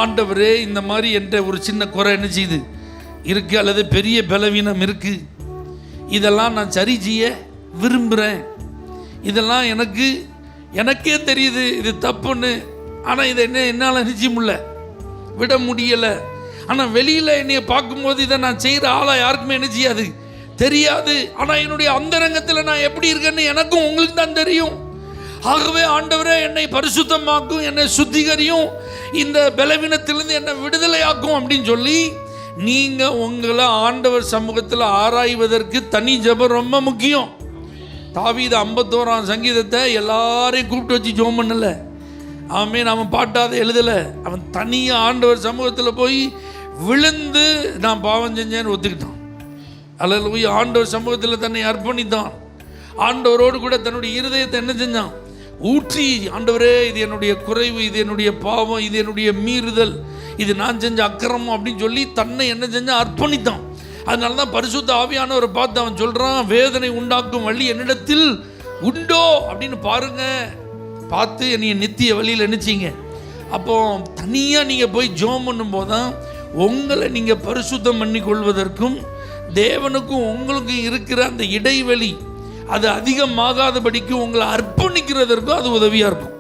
ஆண்டவரே இந்த மாதிரி என்ற ஒரு சின்ன குறை என்ன செய்யுது இருக்குது, அல்லது பெரிய பலவீனம் இருக்குது, இதெல்லாம் நான் சரி செய்ய விரும்புகிறேன், இதெல்லாம் எனக்கே தெரியுது இது தப்புன்னு, ஆனால் இதை என்னால் நிச்சயம் முடியல, விட முடியலை. ஆனால் வெளியில் என்னைய பார்க்கும்போது இதை நான் செய்கிற ஆளாக யாருக்குமே என்ன செய்யாது, தெரியாது. ஆனால் என்னுடைய அந்தரங்கத்தில் நான் எப்படி இருக்கேன்னு எனக்கும் உங்களுக்கு தான் தெரியும். ஆகவே ஆண்டவரே என்னை பரிசுத்தமாக்கும், என்னை சுத்திகரியும், இந்த பலவீனத்திலிருந்து என்னை விடுதலையாக்கும் அப்படின்னு சொல்லி நீங்கள் உங்களை ஆண்டவர் சமூகத்தில் ஆராய்வதற்கு தனி ஜெபம் ரொம்ப முக்கியம். தாவீது 51ஆம் சங்கீதத்தை எல்லாரையும் கூப்பிட்டு வச்சு ஜெபம் பண்ணலை, அவன் அவன் பாட்டாத எழுதலை. அவன் தனியாக ஆண்டவர் சமூகத்தில் போய் விழுந்து நான் பாவம் செஞ்சேன்னு ஒத்துக்கிட்டான். அல்லேலூயா. ஆண்டவர் சமூகத்தில் தன்னை அர்ப்பணித்தான். ஆண்டவரோடு கூட தன்னுடைய இருதயத்தை என்ன செஞ்சான், ஊற்றி, ஆண்டவரே இது என்னுடைய குறைவு, இது என்னுடைய பாவம், இது என்னுடைய மீறுதல், இது நான் செஞ்ச அக்கிரமம் அப்படின்னு சொல்லி தன்னை என்ன செஞ்சான், அர்ப்பணித்தான். அதனால தான் பரிசுத்த ஆவியானவரை பார்த்து அவன் சொல்கிறான், வேதனை உண்டாக்கும் வழி என்னிடத்தில் உண்டோ அப்படின்னு பாருங்க, பார்த்து என்னைய நித்திய வழியில் நினைச்சிங்க. அப்போ தனியாக நீங்கள் போய் ஜெபம் பண்ணும்போது தான் உங்களை நீங்கள் பரிசுத்தம் பண்ணி கொள்வதற்கும் தேவனுக்கும் உங்களுக்கும் இருக்கிற அந்த இடைவெளி அது அதிகமாகாதபடிக்கு உங்களை அர்ப்பணிக்கிறதற்கும் அது உதவியாக இருக்கும்.